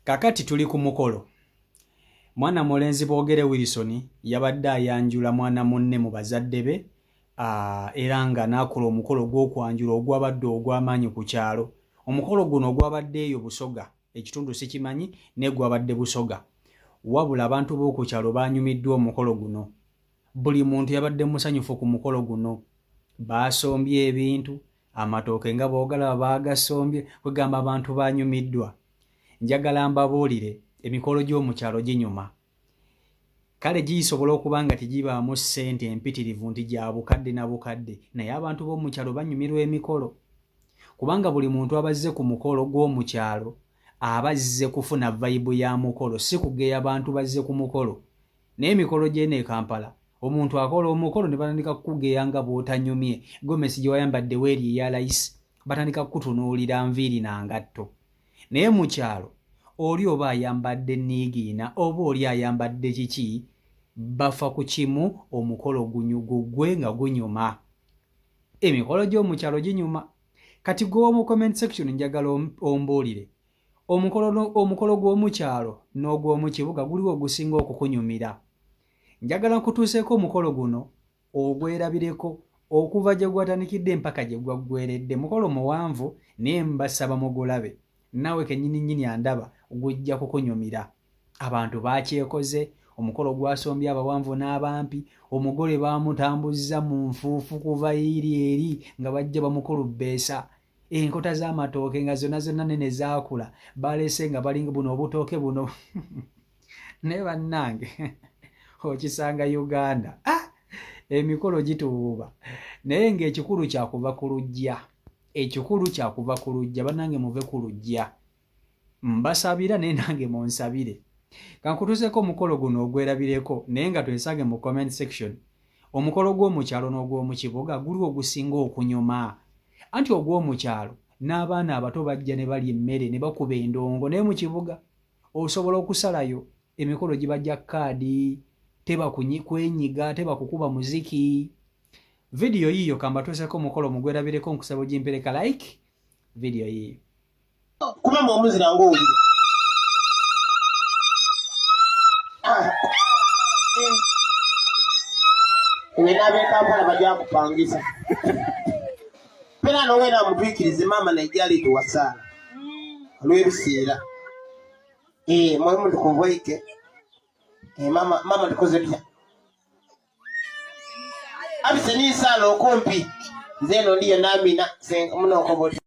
Kakati tuli ku mukolo. Mwana mulenzi Boogere Wilson yabadde ayanjula mwana munne mu bazadde be era nga n'akola omukolo gw'okwanjula ogwabadde ogw'amaanyi ku kyalo. Omukolo guno gwabadde eyo Busoga, ekitundu sikimanyi ne gwabadde Busoga. Wabula abantu b'oku kyalo baanyumiddwa omukolo guno. Buli muntu yabadde musanyufu ku mukolo guno. Baasombye ebintu, amatooke nga boogala baagasombye, kwegamba abantu baanyumiddwa. Njagala mbabuulire emikolo gy'omu kyalo ginyuma. Kale gisobola okuba nga tegibaamu ssente empitirivu nti gya bukadde na bukadde, naye abantu b'omu kyalo banyumirwa emikolo. Kubanga buli muntu abazze ku mukolo gw'omu kyalo abazze kufuna vibe ya mukolo, si kugeya abantu bazze ku mukolo. Naye emikolo gy'ene Kampala, omuntu akola omukolo ne batandika kukugeya nga bw'otanyumye. Gomesi gye wayambadde weeri eya layisi, batandika kukutunuulira nviiri na ngatto. Naye mu kyalo oli oba ayambadde niigiina oba oli ayambadde kiki, bafa ku kimu, omukolo gunyugugwe nga gunyuma. Emikolo gy'omu kyalo ginyuma. Kati gwe mu comment section njagala ombuulire, omukolo gw'omu kyalo n'ogw'omu kibuga guliwo gusinga okukunyumira. Njagala nkutuuseeko omukolo guno ogwerabireko okuva gye gwatandikidde mpaka gye gwaggweredde. Mukolo muwanvu naye mbasaba mugulabe. Nawe kennyini andaba gujja kukunyumira. Abantu bakyekoze, omukolo gwasombye abawanvu n'abampi, omugole baamutambuzza mu nfuufu kuva eri nga bajja bamukulubbeesa. Enkota z'amatooke nga zonna nene zaakula, baleese nga balinga buno obutooke buno. Naye bannange okisanga Uganda. Emikolo gituuba. Naye ng'ekikulu kyakuva ku luggya. Ekikulu kyakuva ku luggya. Bannange muve ku luggya. Mbasabira naye nange munsabire. Kankutuuseko omukolo guno ogwerabireko naye nga twesange mu comment section. Omukolo gw'omu kyalo n'ogw'omu kibuga guliwo gusinga okunyuma. Anti ogw'omu kyalo n'abaana abato bajja ne balya emmere ne bakuba endongo, naye mu kibuga osobola okusalayo emikolo gibajja kaadi, teba kwenyiga, teba kukuba muziki. Video yiyo kambatuuseko omukolo mugwerabireko, nkusaba ogimpereka like video yiyo. Kuba mwomuzira ng'oli. Wena ab'e Kampala bajja kupangisa. Pera n'owera mutwikirize maama Naijali tuwasaala. Olw'ebiseera. Mwe tukuvoike. Mama tukoze tutya. Abise n'insaala okumpi. Nze eno ndiyo n'amina munokoboti.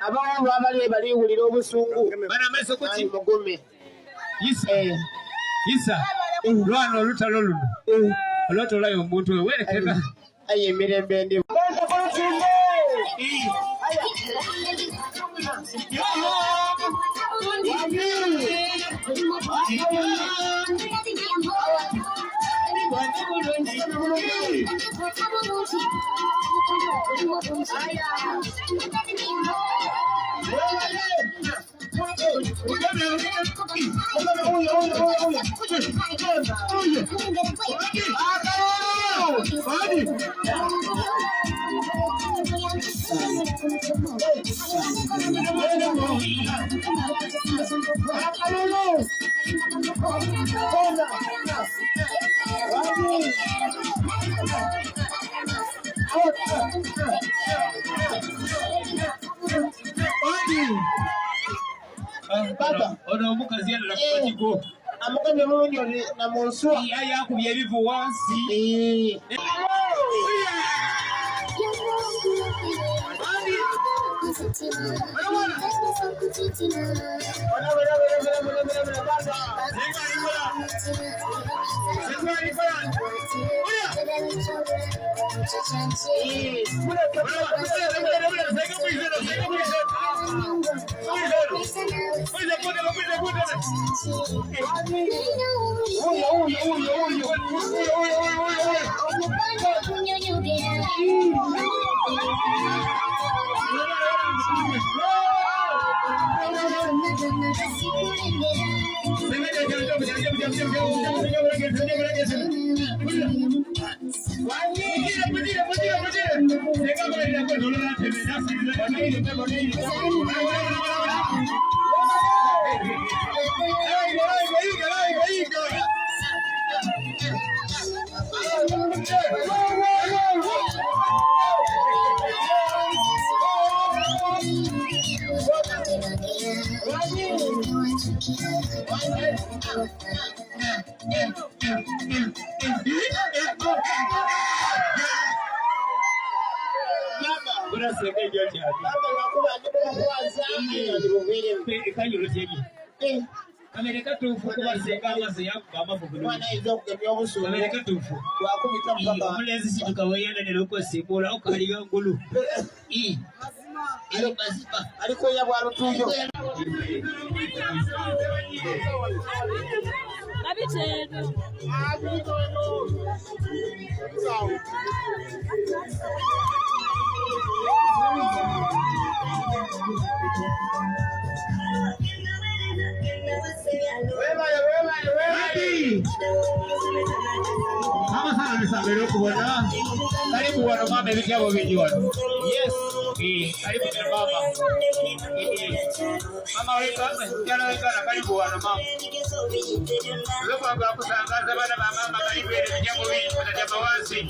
Abantu abali baliwulira obusungu bana meso kuti mugume isa lwano olutalo luno olwatolayo omuntu we werekera aye emirembe ndi ono omukazi yalala kukigo amukamye mulungi na munsu yakubye ebivu wansi Amerika tufu kubasenga amaze yakugama fugulu mwana izo kugemya obusu Amerika tufu wakubita mpaka mulezi situka weyana ne loko simula okaliga ngulu ilo basipa aliko ya bwa lutuyo Kabitendo. Kama sana nisabiri kubona karibu wana mama ibikyabo binjwa yes karibu na baba mama wewe kama jana wewe karibu wana mama leo kwa kusangaza bana mama karibu ile bikyabo binjwa na jamaa wansi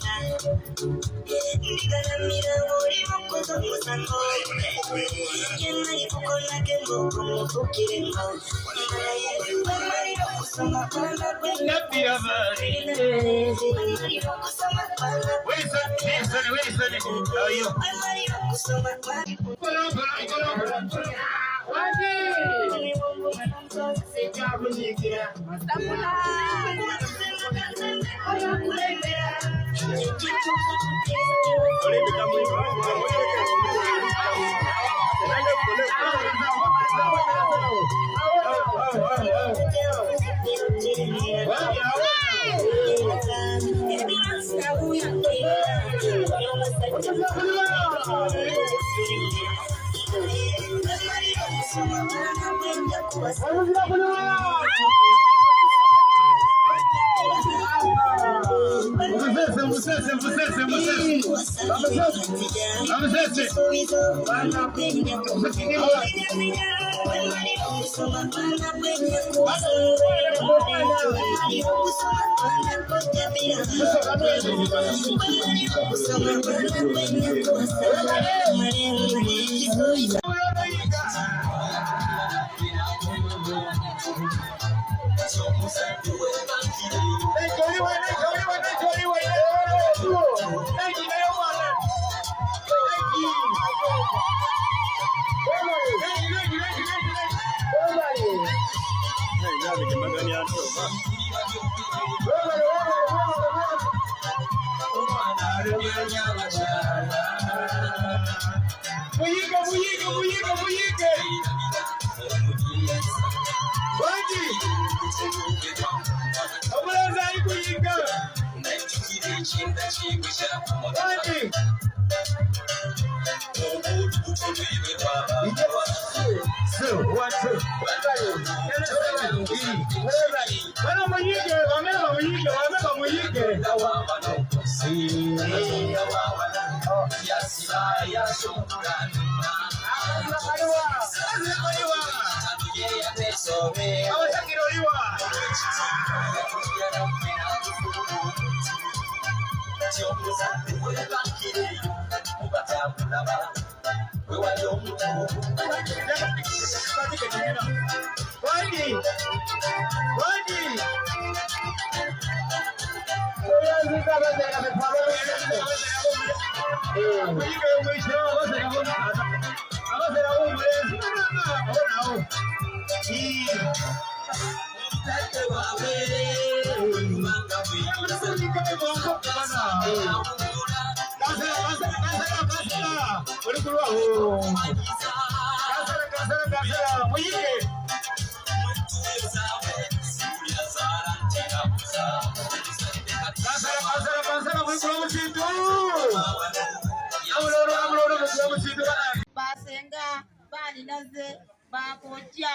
Basenga bali naze bakojja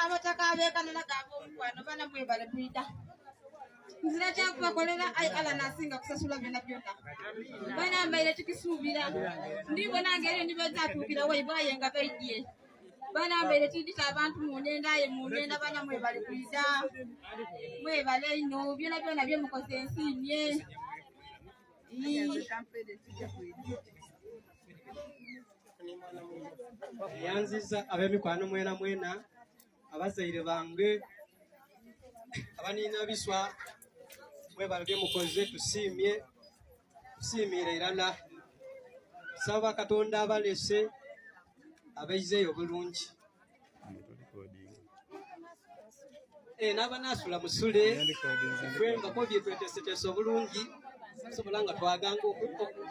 amataka abekanana gabo mukwano bana mwebale bwida nzira kyakubakolera ai ala nasinga kusasula byonna byonna bana mbaire tukisuubira ndibona ngeri ndibazatuukira waibwaye nga baidye bana mbaire tidita abantu munenda bana mwebale bwida mwebale ino byonna byonna byemukoze ensiimye yanziza ab'emikwano mwena mwena abazaire bange abanina biswa mwebalage mukoze tusiimire irala saba Katonda abalese abaizeyo bulungi n'abanasula musule twembako byetwetesetesa obulungi sobola nga twaganga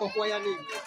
okwayanibwa